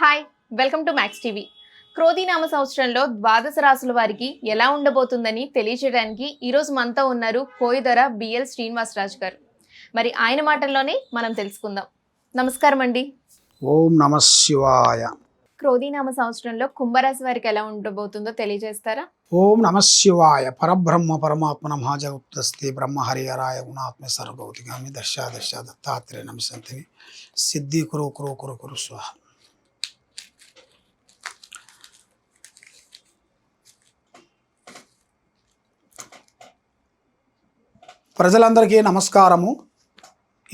Hi, welcome to max TV. క్రోధినామ సంవత్సరంలో ద్వాదశ రాశుల వారికి ఎలా ఉండబోతుందని తెలియజేయడానికి ఈరోజు మనతో ఉన్నారు కోయిదర బిఎల్ శ్రీనివాసరాజు గారు. మరి ఆయన మాటల్లోనే మనం తెలుసుకుందాం. నమస్కారం అండి. ఓం నమ శివాయ. క్రోధినామ సంవత్సరంలో కుంభరాశి వారికి ఎలా ఉండబోతుందో తెలియజేస్తారా? ఓం నమ శివాయ. పరబ్రహ్మ పరమాత్మ నమః జగత్స్తి బ్రహ్మ హరిహరాయ గుణాత్మ సర్వభౌతికామి దర్శ దత్తాత్రేయ నమసంతిని సిద్ధి కురు కురు కురు కురు స్వాహ. ప్రజలందరికీ నమస్కారము.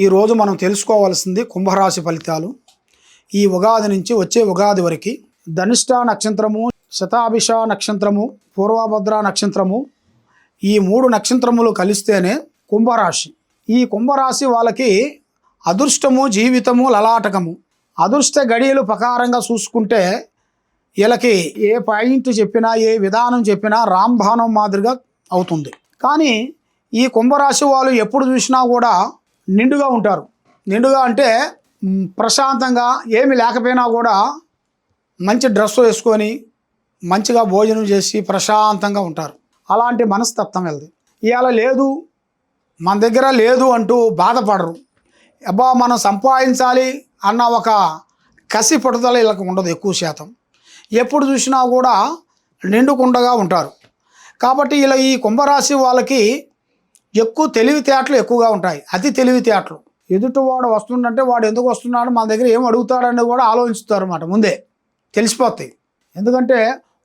ఈరోజు మనం తెలుసుకోవాల్సింది కుంభరాశి ఫలితాలు. ఈ ఉగాది నుంచి వచ్చే ఉగాది వరకు ధనిష్ట నక్షత్రము, శతాభిష నక్షత్రము, పూర్వభద్ర నక్షత్రము, ఈ 3 నక్షత్రములు కలిస్తేనే కుంభరాశి. ఈ కుంభరాశి వాళ్ళకి అదృష్టము, జీవితము, లలాటకము. అదృష్ట గడియలు ప్రకారంగా చూసుకుంటే వీళ్ళకి ఏ పాయింట్ చెప్పినా, ఏ విధానం చెప్పినా రాంబాణం మాదిరిగా అవుతుంది. కానీ ఈ కుంభరాశి వాళ్ళు ఎప్పుడు చూసినా కూడా నిండుగా ఉంటారు. నిండుగా అంటే ప్రశాంతంగా, ఏమి లేకపోయినా కూడా మంచి డ్రెస్ వేసుకొని మంచిగా భోజనం చేసి ప్రశాంతంగా ఉంటారు. అలాంటి మనస్తత్వం వెళ్ళదు. ఇవాళ లేదు, మన దగ్గర లేదు అంటూ బాధపడరు. అబ్బా మనం సంపాదించాలి అన్న ఒక కసి పట్టుదల వీళ్ళకి ఉండదు. ఎక్కువ శాతం ఎప్పుడు చూసినా కూడా నిండుకుండగా ఉంటారు. కాబట్టి ఇలా ఈ కుంభరాశి వాళ్ళకి ఎక్కువ తెలివితేటలు ఎక్కువగా ఉంటాయి. అతి తెలివితేటలు. ఎదుటివాడు వస్తుందంటే వాడు ఎందుకు వస్తున్నాడు, మన దగ్గర ఏం అడుగుతాడని కూడా ఆలోచిస్తారు అన్నమాట. ముందే తెలిసిపోతాయి. ఎందుకంటే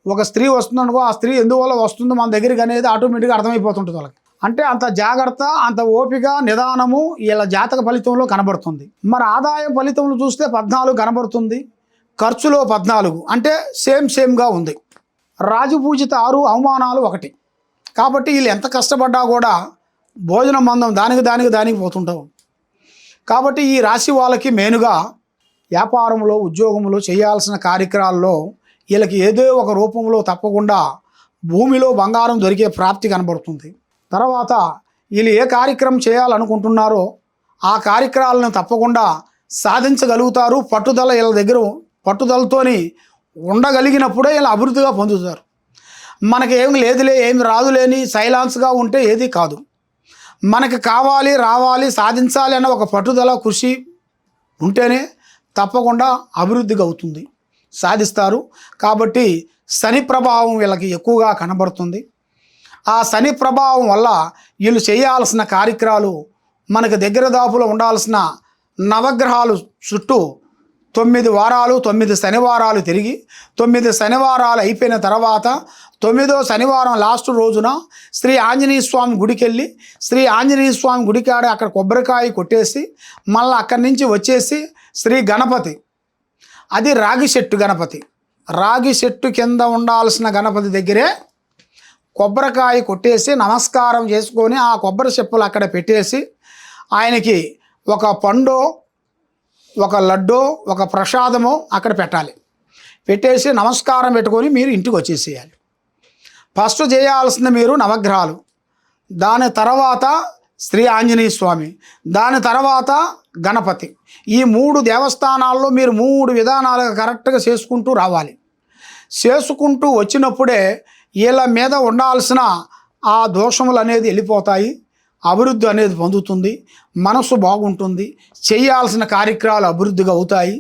ఒక స్త్రీ వస్తుందనుకో, ఆ స్త్రీ ఎందువల్ల వస్తుందో మన దగ్గరికి అనేది ఆటోమేటిక్గా అర్థమైపోతుంటుంది వాళ్ళకి. అంటే అంత జాగ్రత్త, అంత ఓపిక, నిదానము ఇలా జాతక ఫలితంలో కనబడుతుంది. మరి ఆదాయం ఫలితంలో చూస్తే 14 కనబడుతుంది, ఖర్చులో 14, అంటే సేమ్గా ఉంది. రాజపూజిత 6, అవమానాలు 1. కాబట్టి వీళ్ళు ఎంత కష్టపడ్డా కూడా భోజనం మందం దానికి పోతుంటాం. కాబట్టి ఈ రాశి వాళ్ళకి మెయిన్గా వ్యాపారంలో, ఉద్యోగంలో చేయాల్సిన కార్యక్రమాల్లో వీళ్ళకి ఏదో ఒక రూపంలో తప్పకుండా భూమిలో బంగారం దొరికే ప్రాప్తి కనబడుతుంది. తర్వాత వీళ్ళు ఏ కార్యక్రమం చేయాలనుకుంటున్నారో ఆ కార్యక్రమాలను తప్పకుండా సాధించగలుగుతారు. పట్టుదల వీళ్ళ దగ్గర, పట్టుదలతోని ఉండగలిగినప్పుడే వీళ్ళు అభివృద్ధిగా పొందుతారు. మనకి ఏం లేదులే, ఏమి రాదులేని సైలెన్స్గా ఉంటే ఏది కాదు. మనకి కావాలి, రావాలి, సాధించాలి అన్న ఒక పట్టుదల, కృషి ఉంటేనే తప్పకుండా అభివృద్ధిగా అవుతుంది, సాధిస్తారు. కాబట్టి శని ప్రభావం వీళ్ళకి ఎక్కువగా కనబడుతుంది. ఆ శని ప్రభావం వల్ల వీళ్ళు చేయాల్సిన కార్యక్రమాలు, మనకు దగ్గర దాపులో ఉండాల్సిన నవగ్రహాలు చుట్టూ 9 వారాలు, 9 శనివారాలు తిరిగి, 9 శనివారాలు అయిపోయిన తర్వాత 9వ శనివారం లాస్ట్ రోజున శ్రీ ఆంజనేయ స్వామి గుడికి వెళ్ళి, శ్రీ ఆంజనేయ స్వామి గుడికాడ అక్కడ కొబ్బరికాయ కొట్టేసి మళ్ళీ అక్కడి నుంచి వచ్చేసి శ్రీ గణపతి, అది రాగి చెట్టు గణపతి, రాగి చెట్టు కింద ఉండాల్సిన గణపతి దగ్గరే కొబ్బరికాయ కొట్టేసి నమస్కారం చేసుకొని ఆ కొబ్బరి చెప్పులు అక్కడ పెట్టేసి ఆయనకి ఒక పండో, ఒక లడ్డో, ఒక ప్రసాదమో అక్కడ పెట్టాలి. పెట్టేసి నమస్కారం పెట్టుకొని మీరు ఇంటికి వచ్చేసేయాలి. ఫస్ట్ చేయాల్సింది మీరు నవగ్రహాలు, దాని తర్వాత శ్రీ ఆంజనేయ స్వామి, దాని తర్వాత గణపతి. ఈ 3 దేవస్థానాల్లో మీరు 3 విధానాలుగా కరెక్ట్గా చేసుకుంటూ రావాలి. చేసుకుంటూ వచ్చినప్పుడే వీళ్ళ మీద ఉండాల్సిన ఆ దోషములు అనేది వెళ్ళిపోతాయి, అభివృద్ధి అనేది పొందుతుంది, మనసు బాగుంటుంది, చేయాల్సిన కార్యక్రమాలు అభివృద్ధిగా అవుతాయి.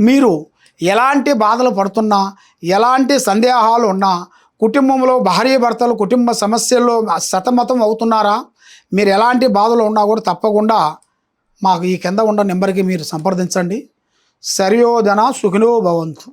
మీరు ఎలాంటి బాధలు పడుతున్నా, ఎలాంటి సందేహాలు ఉన్నా, కుటుంబంలో భార్యాభర్తలు కుటుంబ సమస్యల్లో సతమతం అవుతున్నారా, మీరు ఎలాంటి బాధలు ఉన్నా కూడా తప్పకుండా మాకు ఈ కింద ఉన్న నెంబర్కి మీరు సంప్రదించండి. సర్యోధన సుఖినో భవంతు.